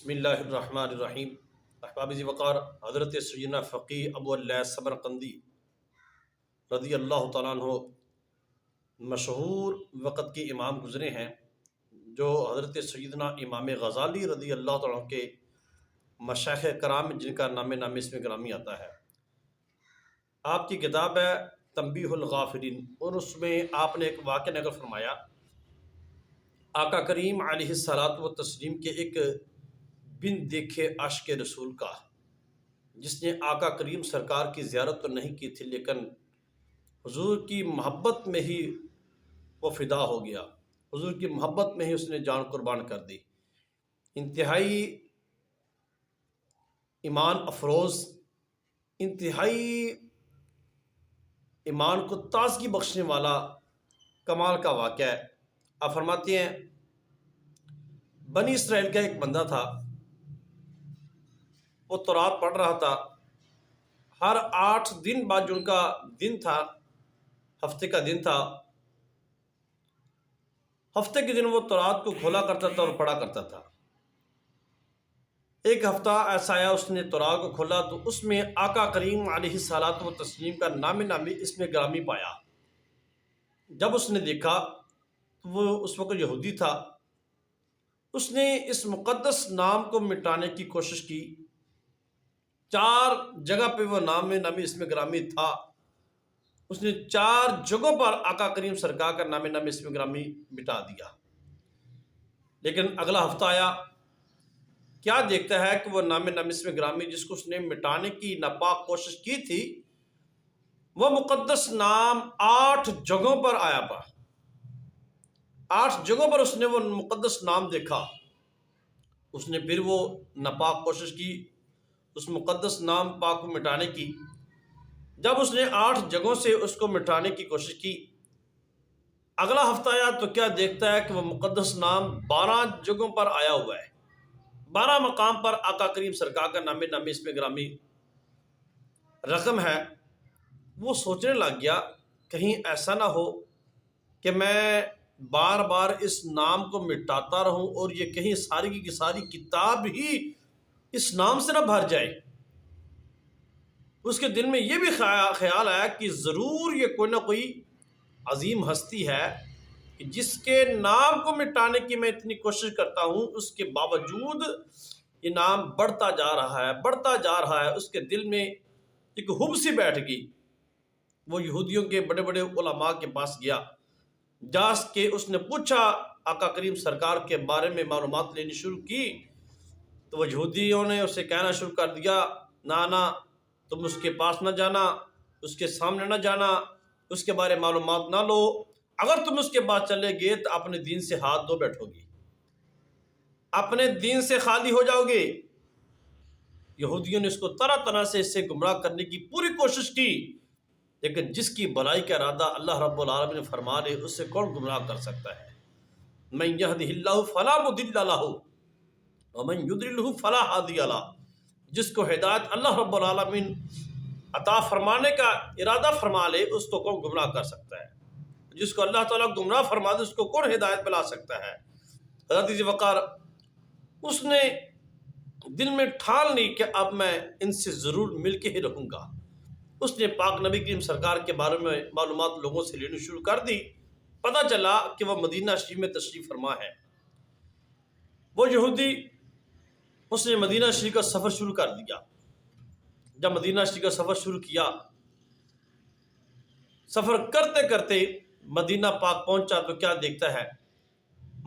بسم اللہ الرحمن الرحیم۔ احباب ذی وقار، حضرت سیدنا فقیہ ابو اللیث سمرقندی رضی اللہ تعالیٰ عنہ مشہور وقت کے امام گزرے ہیں، جو حضرت سیدنا امام غزالی رضی اللہ تعالیٰ عنہ کے مشائخ کرام جن کا نام اس میں گرامی آتا ہے۔ آپ کی کتاب ہے تنبیہ الغافلین، اور اس میں آپ نے ایک واقعہ نقل فرمایا آقا کریم علیہ الصلاۃ والتسلیم کے ایک بن دیکھے عشق رسول کا، جس نے آقا کریم سرکار کی زیارت تو نہیں کی تھی، لیکن حضور کی محبت میں ہی وہ فدا ہو گیا، حضور کی محبت میں ہی اس نے جان قربان کر دی۔ انتہائی ایمان افروز، انتہائی ایمان کو تازگی بخشنے والا کمال کا واقعہ ہے۔ آپ فرماتے ہیں بنی اسرائیل کا ایک بندہ تھا، وہ تورات پڑھ رہا تھا۔ ہر 8 دن بعد جو ان کا دن تھا، ہفتے کا دن تھا، ہفتے کے دن وہ تورات کو کھولا کرتا تھا اور پڑھا کرتا تھا۔ ایک ہفتہ ایسا آیا، اس نے تورات کو کھولا تو اس میں آقا کریم علیہ الصلاۃ والتسلیم کا نامی اس میں گرامی پایا۔ جب اس نے دیکھا تو وہ اس وقت یہودی تھا، اس نے اس مقدس نام کو مٹانے کی کوشش کی۔ 4 جگہ پہ وہ نامی اس میں گرامی تھا، اس نے 4 جگہوں پر آقا کریم سرکار کا نامی اس میں گرامی مٹا دیا۔ لیکن اگلا ہفتہ آیا، کیا دیکھتا ہے کہ وہ نامی اس میں گرامی جس کو اس نے مٹانے کی ناپاک کوشش کی تھی، وہ مقدس نام 8 جگہوں پر آیا پا۔ 8 جگہوں پر اس نے وہ مقدس نام دیکھا۔ اس نے پھر وہ ناپاک کوشش کی اس مقدس نام پاک کو مٹانے کی۔ جب اس نے 8 جگہوں سے اس کو مٹانے کی کوشش کی، اگلا ہفتہ آیا تو کیا دیکھتا ہے کہ وہ مقدس نام 12 جگہوں پر آیا ہوا ہے۔ 12 مقام پر آقا کریم سرکار کا نامی اس میں گرامی رقم ہے۔ وہ سوچنے لگ گیا کہیں ایسا نہ ہو کہ میں بار بار اس نام کو مٹاتا رہوں اور یہ کہیں ساری کی ساری کتاب ہی اس نام سے نہ بھر جائے۔ اس کے دل میں یہ بھی خیال آیا کہ ضرور یہ کوئی نہ کوئی عظیم ہستی ہے کہ جس کے نام کو مٹانے کی میں اتنی کوشش کرتا ہوں، اس کے باوجود یہ نام بڑھتا جا رہا ہے۔ اس کے دل میں ایک حب سی بیٹھ گئی۔ وہ یہودیوں کے بڑے بڑے علماء کے پاس گیا، جا کے اس نے پوچھا، آقا کریم سرکار کے بارے میں معلومات لینی شروع کی، تو وہ یہودیوں نے اسے کہنا شروع کر دیا، نانا تم اس کے پاس نہ جانا، اس کے سامنے نہ جانا، اس کے بارے معلومات نہ لو، اگر تم اس کے پاس چلے گے تو اپنے دین سے ہاتھ دھو بیٹھو گے، اپنے دین سے خالی ہو جاؤ گے۔ یہودیوں نے اس کو طرح طرح سے اس سے گمراہ کرنے کی پوری کوشش کی، لیکن جس کی بھلائی کا ارادہ اللہ رب العالمین نے فرما لے، اس سے کون گمراہ کر سکتا ہے؟ من یہدہ اللہ فلا مضل لہ ومن یضللہ فلا ہادی لہ۔ جس کو ہدایت اللہ رب العالمین عطا فرمانے کا ارادہ فرما لے، اس کو کون گمراہ کر سکتا ہے؟ جس کو اللہ تعالیٰ گمراہ فرما دے، اس کو کون ہدایت پہ لا سکتا ہے؟ حضرت ذی وقار اس نے دل میں ٹھان لی کہ اب میں ان سے ضرور مل کے ہی رہوں گا۔ اس نے پاک نبی کریم سرکار کے بارے میں معلومات لوگوں سے لینی شروع کر دی۔ پتہ چلا کہ وہ مدینہ شریف میں تشریف فرما ہے۔ وہ یہودی، اس نے مدینہ شریف کا سفر شروع کر دیا۔ جب مدینہ شریف کا سفر شروع کیا، سفر کرتے کرتے مدینہ پاک پہنچا تو کیا دیکھتا ہے،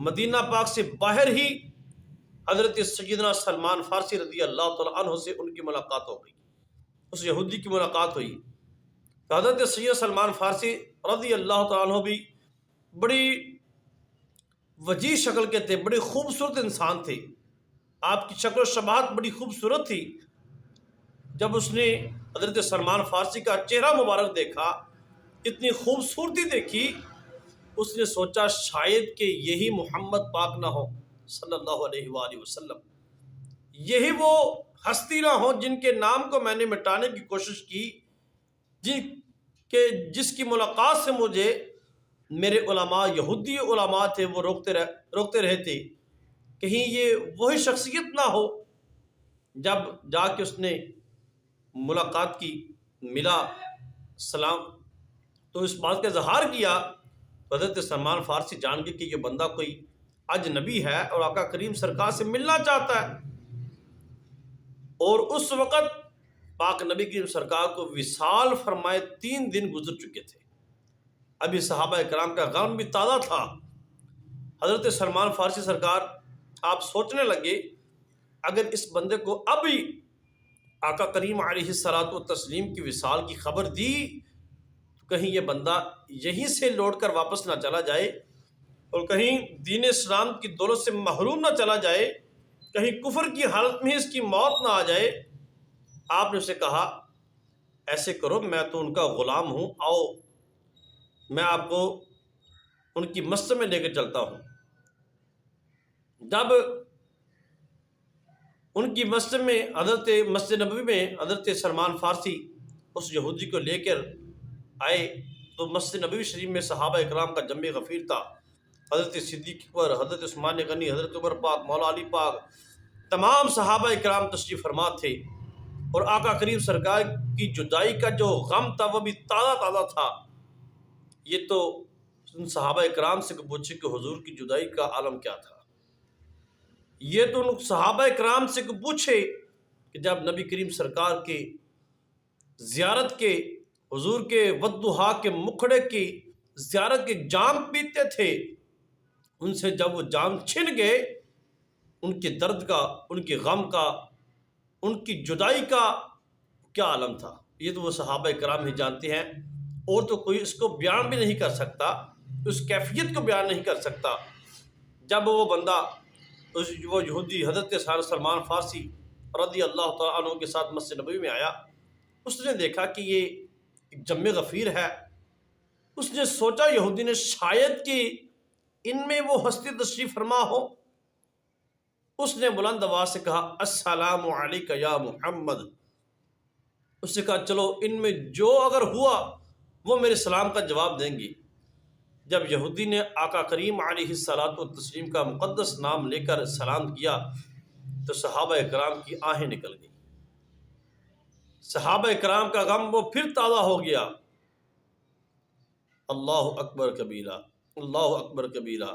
مدینہ پاک سے باہر ہی حضرت سیدنا سلمان فارسی رضی اللہ تعالیٰ عنہ سے ان کی ملاقات ہو گئی۔ اس یہودی کی ملاقات ہوئی تو حضرت سیدنا سلمان فارسی رضی اللہ تعالیٰ عنہ بھی بڑی وجیح شکل کے تھے، بڑی خوبصورت انسان تھے، آپ کی شکل و شباہت بڑی خوبصورت تھی۔ جب اس نے حضرت سلمان فارسی کا چہرہ مبارک دیکھا، اتنی خوبصورتی دیکھی، اس نے سوچا شاید کہ یہی محمد پاک نہ ہو صلی اللہ علیہ وآلہ وسلم، یہی وہ ہستی نہ ہو جن کے نام کو میں نے مٹانے کی کوشش کی، جس کی ملاقات سے مجھے میرے علماء، یہودی علماء تھے، وہ روکتے رہے تھے۔ کہیں یہ وہی شخصیت نہ ہو۔ جب جا کے اس نے ملاقات کی، ملا، سلام، تو اس بات کا اظہار کیا، تو حضرت سلمان فارسی جان گئے کہ یہ بندہ کوئی اجنبی ہے اور آقا کریم سرکار سے ملنا چاہتا ہے۔ اور اس وقت پاک نبی کریم سرکار کو وصال فرمائے 3 دن گزر چکے تھے، ابھی صحابہ کرام کا غم بھی تازہ تھا۔ حضرت سلمان فارسی سرکار آپ سوچنے لگے اگر اس بندے کو ابھی آقا کریم علیہ الصلوۃ والتسلیم کی وصال کی خبر دی تو کہیں یہ بندہ یہیں سے لوٹ کر واپس نہ چلا جائے اور کہیں دین اسلام کی دولت سے محروم نہ چلا جائے، کہیں کفر کی حالت میں اس کی موت نہ آ جائے۔ آپ نے اسے کہا ایسے کرو، میں تو ان کا غلام ہوں، آؤ میں آپ کو ان کی مسجد میں لے کے چلتا ہوں۔ جب ان کی مسجد میں مسجد نبوی میں حضرت سلمان فارسی اس یہودی کو لے کر آئے تو مسجد نبوی شریف میں صحابہ اکرام کا جمع غفیر تھا۔ حضرت صدیق اکبر، حضرت عثمان غنی، حضرت عمر پاک، مولا علی پاک، تمام صحابہ اکرام تشریف فرما تھے، اور آقا کریم سرکار کی جدائی کا جو غم تھا وہ بھی تازہ تازہ تھا۔ یہ تو ان صحابہ اکرام سے پوچھے کہ حضور کی جدائی کا عالم کیا تھا، یہ تو ان صحابہ اکرام سے پوچھے کہ جب نبی کریم سرکار کے زیارت کے، حضور کے ودھا کے مکھڑے کی زیارت کے جام پیتے تھے، ان سے جب وہ جام چھن گئے، ان کے درد کا، ان کے غم کا، ان کی جدائی کا کیا عالم تھا، یہ تو وہ صحابہ کرام ہی جانتے ہیں، اور تو کوئی اس کو بیان بھی نہیں کر سکتا، اس کیفیت کو بیان نہیں کر سکتا۔ جب وہ بندہ، وہ یہودی حضرت سلمان فارسی رضی اللہ تعالیٰ عنہ کے ساتھ مسجد نبوی میں آیا، اس نے دیکھا کہ یہ ایک جم غفیر ہے۔ اس نے سوچا یہودی نے شاید کہ ان میں وہ ہستی تشریف فرما ہو۔ اس نے بلند آواز سے کہا السلام علیک یا محمد۔ اس نے کہا چلو ان میں جو اگر ہوا وہ میرے سلام کا جواب دیں گے۔ جب یہودی نے آقا کریم علیہ الصلوۃ والتسلیم کا مقدس نام لے کر سلام کیا تو صحابہ کرام کی آہیں نکل گئی، صحابہ کرام کا غم وہ پھر تازہ ہو گیا۔ اللہ اکبر کبیرہ، اللہ اکبر کبیرہ۔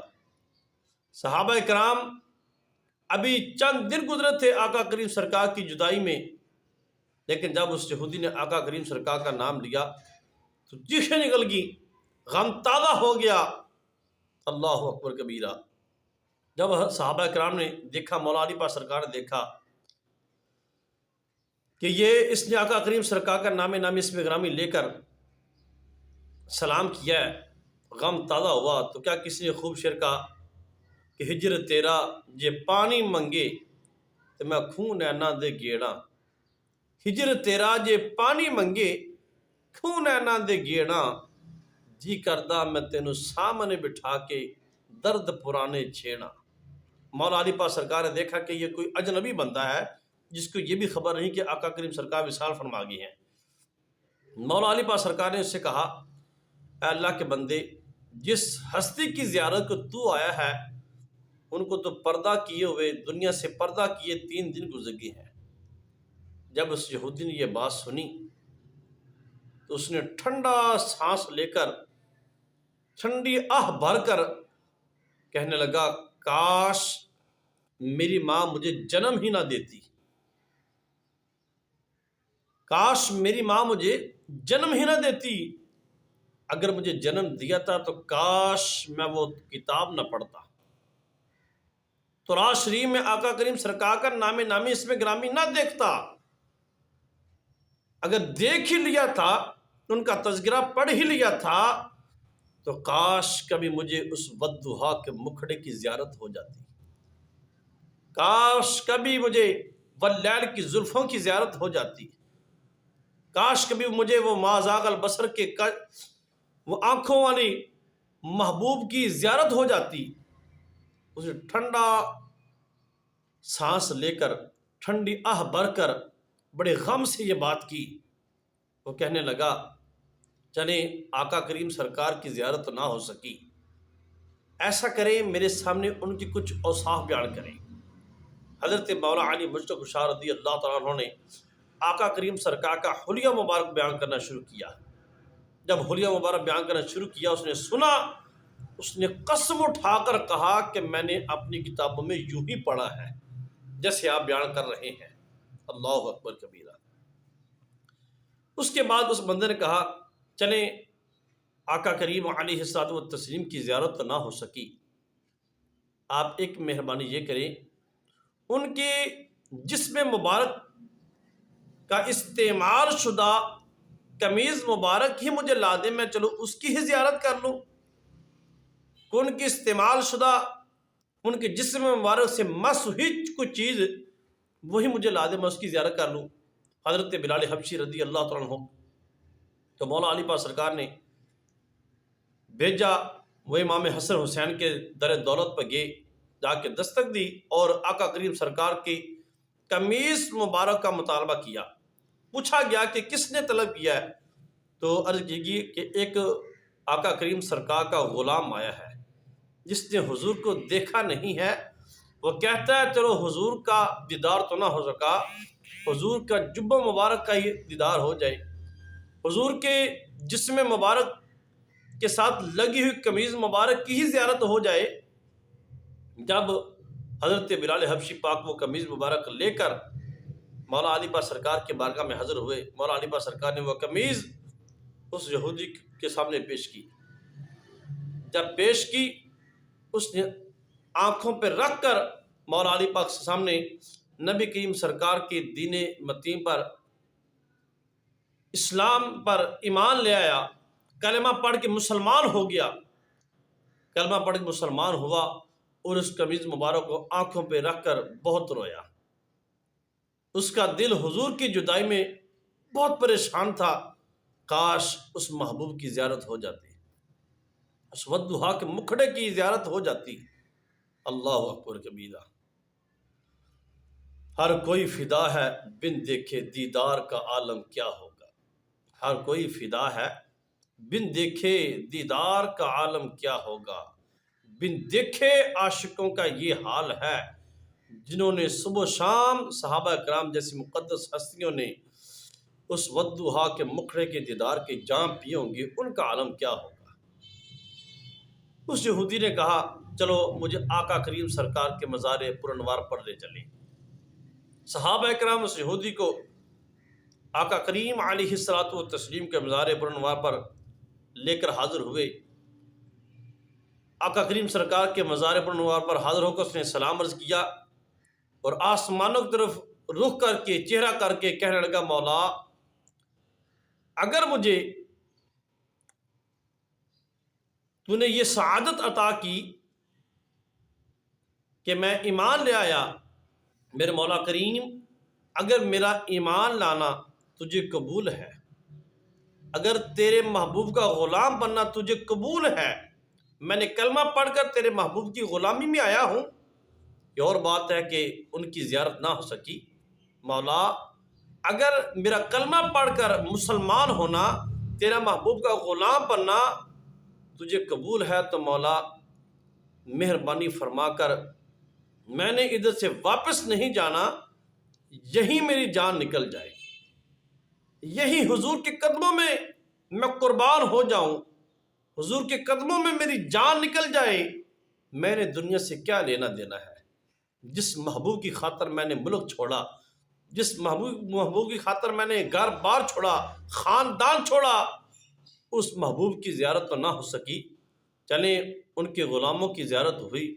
صحابہ کرام ابھی چند دن گزرے تھے آقا کریم سرکار کی جدائی میں، لیکن جب اس یہودی نے آقا کریم سرکار کا نام لیا تو چیخیں نکل گئی، غم تازہ ہو گیا۔ اللہ اکبر کبیرہ۔ جب صحابہ کرام نے دیکھا، مولا علی پاک سرکار نے دیکھا کہ یہ اس نے آقا کریم سرکار کا نام نامی اسم گرامی لے کر سلام کیا ہے، غم تازہ ہوا، تو کیا کسی نے خوب شعر کہا کہ ہجر تیرا جے پانی منگے تو میں کھوں نینا دے گیڑا، ہجر تیرا جے پانی منگے کھوں نینا دے گیڑا، جی کردہ میں تینوں سامنے بٹھا کے درد پرانے چھیڑا۔ مولا علی پاک سرکار نے دیکھا کہ یہ کوئی اجنبی بندہ ہے جس کو یہ بھی خبر نہیں کہ آقا کریم سرکار وصال فرما گئے ہیں۔ مولا علی پاک سرکار نے اس سے کہا اے اللہ کے بندے، جس ہستی کی زیارت کو تو آیا ہے ان کو تو پردہ کیے ہوئے، دنیا سے پردہ کیے 3 دن گزر گئے ہیں۔ جب اس یہودی نے یہ بات سنی تو اس نے ٹھنڈا سانس لے کر، ٹھنڈی آہ بھر کر کہنے لگا کاش میری ماں مجھے جنم ہی نہ دیتی، کاش میری ماں مجھے جنم ہی نہ دیتی، اگر مجھے جنم دیا تھا تو کاش میں وہ کتاب نہ پڑھتا، تورات شریف میں آقا کریم سرکار کا نام نامی اسم گرامی نہ دیکھتا، اگر دیکھ ہی لیا تھا، ان کا تذکرہ پڑھ ہی لیا تھا، تو کاش کبھی مجھے اس ودھا کے مکھڑے کی زیارت ہو جاتی، کاش کبھی مجھے واللیل کی زلفوں کی زیارت ہو جاتی، کاش کبھی مجھے وہ ما زاغ البصر کے وہ آنکھوں والی محبوب کی زیارت ہو جاتی۔ اس نے ٹھنڈا سانس لے کر، ٹھنڈی آہ بھر کر بڑے غم سے یہ بات کی۔ وہ کہنے لگا چلیں آقا کریم سرکار کی زیارت نہ ہو سکی، ایسا کریں میرے سامنے ان کی کچھ اوصاف بیان کریں۔ حضرت مولا علی مجدد بشار رضی اللہ تعالیٰ عنہ نے آقا کریم سرکار کا حلیہ مبارک بیان کرنا شروع کیا۔ جب حلیہ مبارک بیان کرنا شروع کیا، اس نے سنا، اس نے قسم اٹھا کر کہا کہ میں نے اپنی کتابوں میں یوں ہی پڑھا ہے جیسے آپ بیان کر رہے ہیں۔ اللہ اکبر کبیرہ۔ اس کے بعد اس بندے نے کہا چلیں آقا کریم علیہ الصلوۃ والتسلیم کی زیارت تو نہ ہو سکی، آپ ایک مہربانی یہ کریں، ان کے جسم مبارک کا استعمال شدہ قمیض مبارک ہی مجھے لا دیں، میں چلو اس کی ہی زیارت کر لوں۔ ان کی استعمال شدہ ان کے جسم مبارک سے مس ہوئی کوئی چیز وہی مجھے لا دے، میں اس کی زیارت کر لوں۔ حضرت بلال حبشی رضی اللہ تعالیٰ عنہ تو مولا علی پاک سرکار نے بھیجا، وہ امام حسن حسین کے در دولت پر گئے، جا کے دستک دی اور آقا کریم سرکار کی قمیص مبارک کا مطالبہ کیا۔ پوچھا گیا کہ کس نے طلب کیا ہے، تو عرض کی گئی کہ ایک آقا کریم سرکار کا غلام آیا ہے جس نے حضور کو دیکھا نہیں ہے، وہ کہتا ہے چلو حضور کا دیدار تو نہ ہو سکا، حضور کا جبہ مبارک کا ہی دیدار ہو جائے، حضور کے جسم مبارک کے ساتھ لگی ہوئی قمیض مبارک کی ہی زیارت ہو جائے۔ جب حضرت بلال حبشی پاک وہ قمیض مبارک لے کر مولا علی پاک سرکار کے بارگاہ میں حاضر ہوئے، مولا علی پاک سرکار نے وہ قمیض اس یہودی کے سامنے پیش کی۔ جب پیش کی، اس نے آنکھوں پہ رکھ کر مولا علی پاک کے سامنے نبی کریم سرکار کے دین متین پر، اسلام پر ایمان لے آیا، کلمہ پڑھ کے مسلمان ہو گیا، کلمہ پڑھ کے مسلمان ہوا اور اس قمیض مبارک کو آنکھوں پہ رکھ کر بہت رویا۔ اس کا دل حضور کی جدائی میں بہت پریشان تھا، کاش اس محبوب کی زیارت ہو جاتی، اس ودھا کے مکھڑے کی زیارت ہو جاتی۔ اللہ اکبر کبیرہ۔ ہر کوئی فدا ہے بن دیکھے دیدار کا عالم کیا ہوگا، ہر کوئی فدا ہے بن دیکھے دیدار کا عالم کیا ہوگا، بن دیکھے عاشقوں کا یہ حال ہے، جنہوں نے صبح و شام صحابہ کرام جیسی مقدس ہستیوں نے اس ودھا کے مکھڑے کے دیدار کے جام پیے ہوں گے، ان کا عالم کیا ہوگا۔ اس یہودی نے کہا چلو مجھے آقا کریم سرکار کے مزار پر انوار پر لے چلیں۔ صحابہ کرام اس یہودی کو آقا کریم علیہ الصلوۃ والتسلیم کے مزار پر انوار پر لے کر حاضر ہوئے۔ آقا کریم سرکار کے مزار پر انوار پر حاضر ہو کر اس نے سلام عرض کیا اور آسمانوں کی طرف رخ کر کے چہرہ کر کے کہنے لگا، مولا اگر مجھے تو نے یہ سعادت عطا کی کہ میں ایمان لے آیا، میرے مولا کریم اگر میرا ایمان لانا تجھے قبول ہے، اگر تیرے محبوب کا غلام بننا تجھے قبول ہے، میں نے کلمہ پڑھ کر تیرے محبوب کی غلامی میں آیا ہوں، یہ اور بات ہے کہ ان کی زیارت نہ ہو سکی، مولا اگر میرا کلمہ پڑھ کر مسلمان ہونا، تیرا محبوب کا غلام بننا تجھے قبول ہے، تو مولا مہربانی فرما کر میں نے ادھر سے واپس نہیں جانا، یہیں میری جان نکل جائے، یہی حضور کے قدموں میں میں قربان ہو جاؤں، حضور کے قدموں میں میری جان نکل جائے، میں نے دنیا سے کیا لینا دینا ہے۔ جس محبوب کی خاطر میں نے ملک چھوڑا، جس محبوب کی خاطر میں نے گھر بار چھوڑا، خاندان چھوڑا، اس محبوب کی زیارت تو نہ ہو سکی، چلیں ان کے غلاموں کی زیارت ہوئی،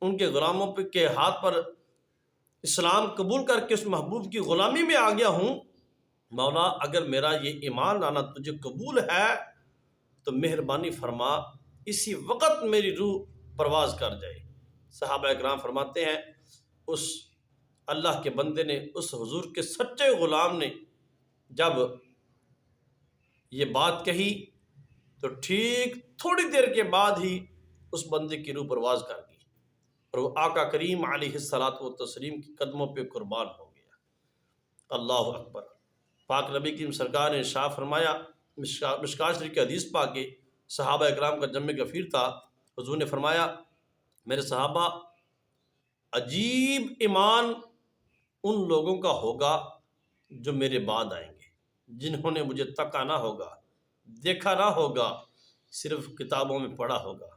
ان کے غلاموں کے ہاتھ پر اسلام قبول کر کے اس محبوب کی غلامی میں آ گیا ہوں، مولا اگر میرا یہ ایمان لانا تجھے قبول ہے تو مہربانی فرما اسی وقت میری روح پرواز کر جائے۔ صحابہ اکرام فرماتے ہیں اس اللہ کے بندے نے، اس حضور کے سچے غلام نے جب یہ بات کہی تو ٹھیک تھوڑی دیر کے بعد ہی اس بندے کی روح پرواز کر گئی اور وہ آقا کریم علیہ الصلوۃ والتسلیم کے قدموں پہ قربان ہو گیا۔ اللہ اکبر۔ پاک نبی کریم سرکار نے ارشاد فرمایا، مشکوٰۃ شریف کی حدیث پاک کے صحابہ اکرام کا جمع غفیر تھا، حضور نے فرمایا میرے صحابہ عجیب ایمان ان لوگوں کا ہوگا جو میرے بعد آئیں گے، جنہوں نے مجھے تکا نہ ہوگا، دیکھا نہ ہوگا، صرف کتابوں میں پڑھا ہوگا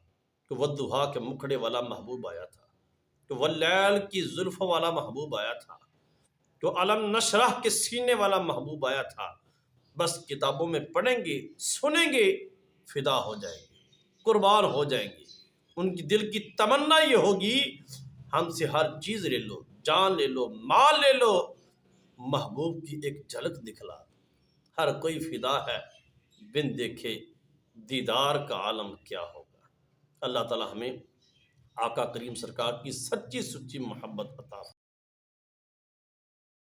کہ والضحیٰ کے مکھڑے والا محبوب آیا تھا، کہ واللیل کی زلف والا محبوب آیا تھا، کہ علم نشرح کے سینے والا محبوب آیا تھا۔ بس کتابوں میں پڑھیں گے، سنیں گے، فدا ہو جائیں گے، قربان ہو جائیں گے۔ ان کی دل کی تمنا یہ ہوگی ہم سے ہر چیز لے لو، جان لے لو، مال لے لو، محبوب کی ایک جھلک دکھلا۔ ہر کوئی فدا ہے بن دیکھے دیدار کا عالم کیا ہوگا۔ اللہ تعالی ہمیں آقا کریم سرکار کی سچی سچی محبت عطا فرمائے۔